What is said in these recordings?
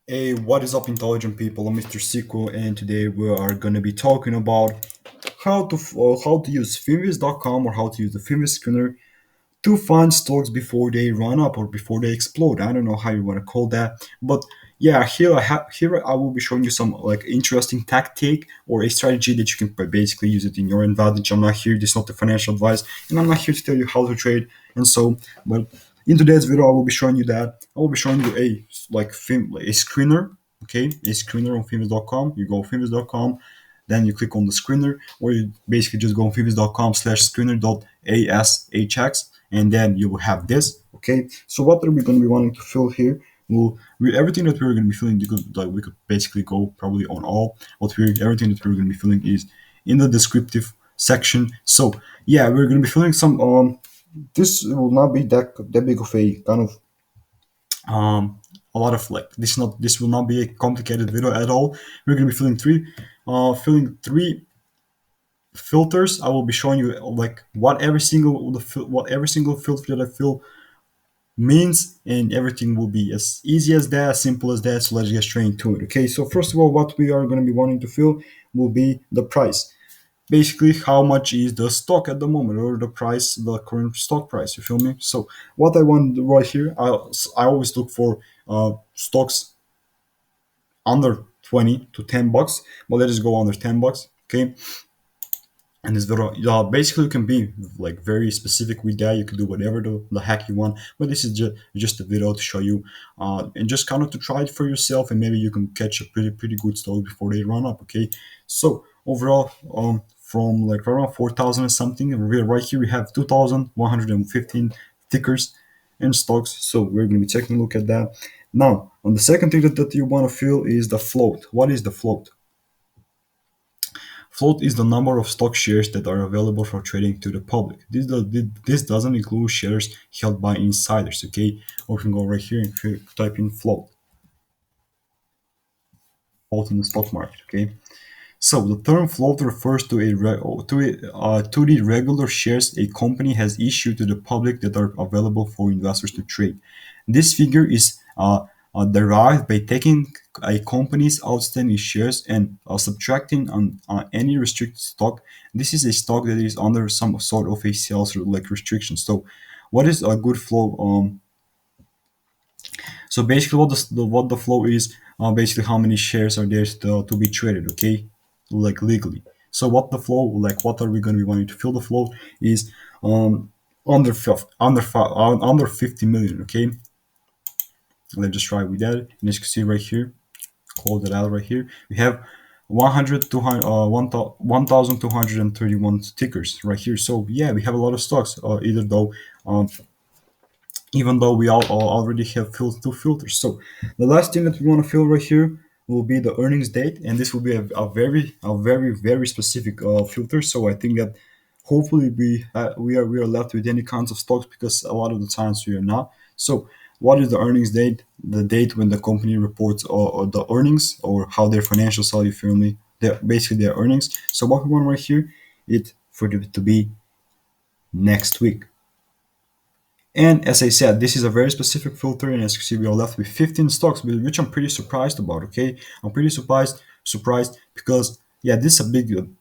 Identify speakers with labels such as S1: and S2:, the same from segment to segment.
S1: Hey, what is up, intelligent people? I'm Mr. Sequel, and today we are going to be talking about how to use Finviz.com or how to use the Finviz screener to find stocks before they run up or before they explode. I don't know how you want to call that, but yeah, here I will be showing you some like interesting tactic or a strategy that you can basically use it in your advantage. I'm not here. This is not the financial advice, and I'm not here to tell you how to trade and so. But in today's video, I will be showing you that I will be showing you a screener. Okay, a screener on Finviz.com. You go Finviz.com, then you click on the screener, or you basically just go on finviz.com/screener.ashx, and then you will have this. Okay, so what are we going to be wanting to fill here? Well, everything that we're going to be filling, we could basically go probably on all. Everything that we're going to be filling is in the descriptive section. So yeah, we're going to be filling some. This will not be that big of a kind of a lot of like this will not be a complicated video at all. We're going to be filling three filters. I will be showing you like what every single filter that I fill means, and everything will be as easy as that, as simple as that. So let's get straight into it. Okay, so first of all, what we are going to be wanting to fill will be the price. Basically, how much is the stock at the moment, or the price, the current stock price. You feel me? So what I want right here, I always look for stocks under 20 to 10 bucks, but let us go under 10 bucks. Okay, and this video, basically you can be like very specific with that. You can do whatever the heck you want, but this is just a video to show you and just kind of to try it for yourself, and maybe you can catch a pretty good stock before they run up. Okay, so overall, from like around 4,000 and something, and right here we have 2,115 tickers and stocks. So we're going to be taking a look at that now. On the second thing that you want to fill is the float. What is the float? Float is the number of stock shares that are available for trading to the public. This doesn't include shares held by insiders, okay? Or you can go right here and type in float in the stock market, okay? So the term float refers to to the regular shares a company has issued to the public that are available for investors to trade. This figure is derived by taking a company's outstanding shares and subtracting on any restricted stock. This is a stock that is under some sort of a sales like restriction. So, what is a good flow? So basically, what the flow is, basically how many shares are there to be traded, okay, like legally. So what the flow, like what are we going to be wanting to fill the flow is under 50 million, okay. Let's just try with that, and as you can see right here, close it out right here. We have 1,231 stickers right here. So yeah, we have a lot of stocks. Um, even though we all already have filled two filters. So the last thing that we want to fill right here will be the earnings date, and this will be a very specific filter. So I think that hopefully we are left with any kinds of stocks, because a lot of the times we are not. So what is the earnings date? The date when the company reports or the earnings, or how their financials are, firmly they're basically their earnings. So what we want right here, it for it to be next week. And as I said, this is a very specific filter, and as you see, we are left with 15 stocks, which I'm pretty surprised about. Okay, I'm pretty surprised because yeah, this is a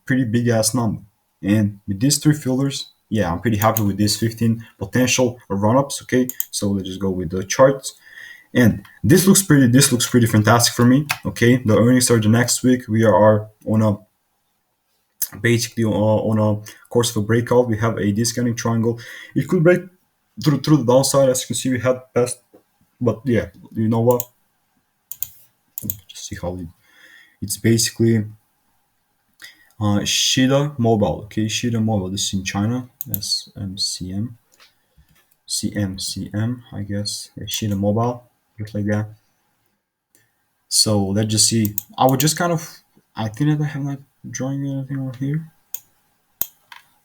S1: pretty big ass number. And with these three filters, yeah, I'm pretty happy with these 15 potential run-ups. Okay, so let's just go with the charts, and this looks pretty fantastic for me. Okay, the earnings are the next week. We are on a basically on a course of a breakout. We have a discounting triangle. It could break through the downside, as you can see. We had past, but yeah, you know what? Just see how it's basically Shida Mobile. Okay, Shida Mobile. This is in China. SMCM, CMCM, I guess. Yeah, Shida Mobile, just like that. So let's just see. I would just kind of. I think that I have not drawing anything over here.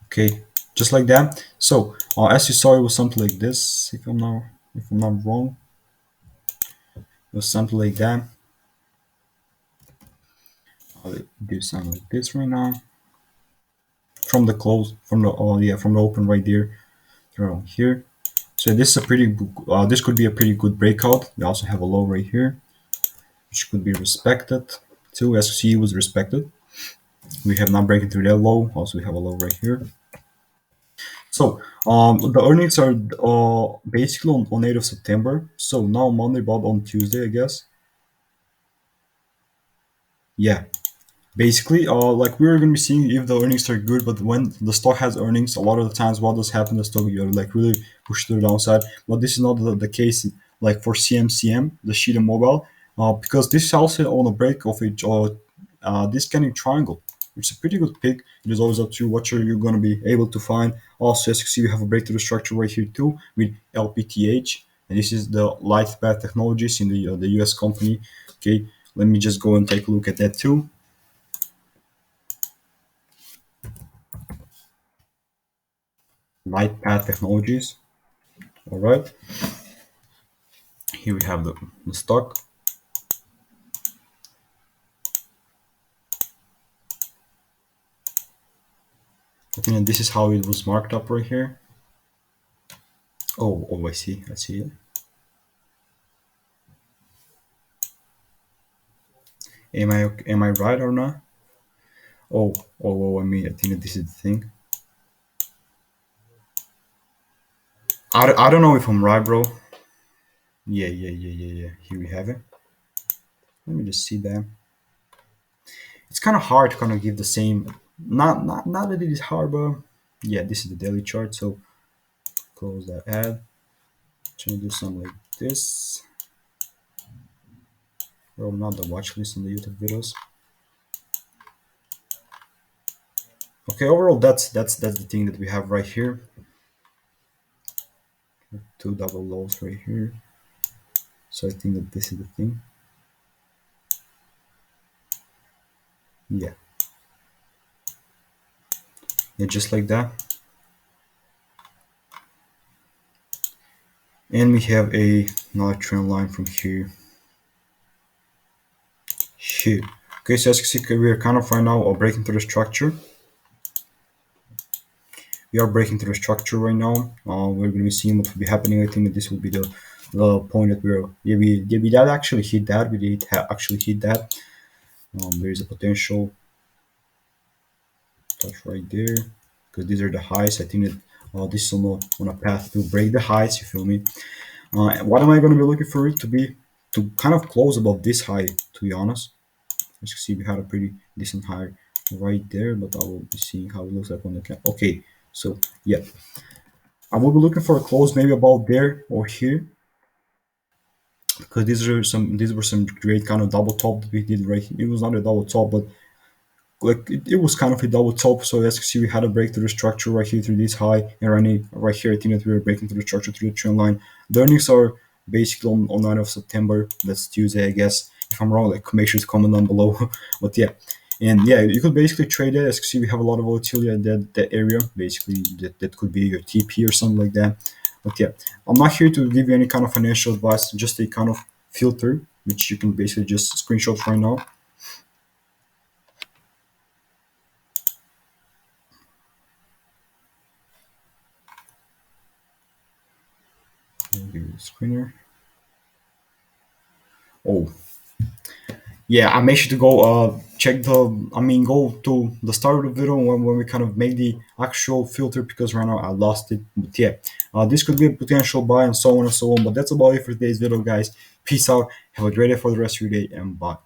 S1: Okay, just like that. So as you saw, it was something like this. If I'm not wrong, it was something like that. I'll do something like this right now. From the close, from the open right there, around here. So this is a pretty. This could be a pretty good breakout. We also have a low right here. which could be respected too. As you see, it was respected. We have not breaking through that low. Also, we have a low right here. So the earnings are basically on 8th of September. So now Monday, but on Tuesday, I guess. Yeah, basically, like we're gonna be seeing if the earnings are good, but when the stock has earnings, a lot of the times what does happen, the stock you're like really pushed to the downside. But this is not the case like for CMCM, the sheet and mobile, because this is also on a break of a discounting triangle, which is a pretty good pick. It is always up to you what you're gonna be able to find. Also, as you see, we have a breakthrough structure right here too with LPTH, and this is the Light Path Technologies in the US company. Okay, let me just go and take a look at that too. Light Path Technologies. All right, here we have the stock. I think this is how it was marked up right here. Oh, I see. I see it. Am I right or not? I mean, I think that this is the thing. I don't know if I'm right, bro. Yeah. Here we have it. Let me just see that. It's kind of hard to kind of give the same. Not that it is hard, but yeah, this is the daily chart. So close that ad. Trying to do something like this. Well, not the watch list on the YouTube videos. Okay, overall, that's the thing that we have right here. Two double lows right here. So I think that this is the thing. Yeah, yeah, just like that. And we have another trend line from here. Here. Okay, so as you see, we are kind of right now breaking through the structure. We are breaking through the structure right now. We're going to be seeing what will be happening. I think that this will be the point that we did actually hit that. We did actually hit that. There is a potential touch right there because these are the highs. I think that this is on a path to break the highs. You feel me? What am I going to be looking for it to be to kind of close above this high? To be honest, as you see, we had a pretty decent high right there, but I will be seeing how it looks like on the cap. Okay, so yeah, I will be looking for a close maybe about there or here because these were some great kind of double top that we did right here. It was not a double top, but like it was kind of a double top. So as you see, we had a break through the structure right here through this high, and right here, I think that we were breaking through the structure through the trend line. The earnings are basically on 9th of September. That's Tuesday, I guess. If I'm wrong, like make sure to comment down below. But yeah, and yeah, you could basically trade it. As you see, we have a lot of volatility at that area. Basically, that could be your TP or something like that. But yeah, I'm not here to give you any kind of financial advice. Just a kind of filter, which you can basically just screenshot right now. I'll give you a screener. Oh, yeah, I made sure to go check go to the start of the video when we kind of make the actual filter because right now I lost it. But yeah, this could be a potential buy and so on and so on. But that's about it for today's video, guys. Peace out. Have a great day for the rest of your day and bye.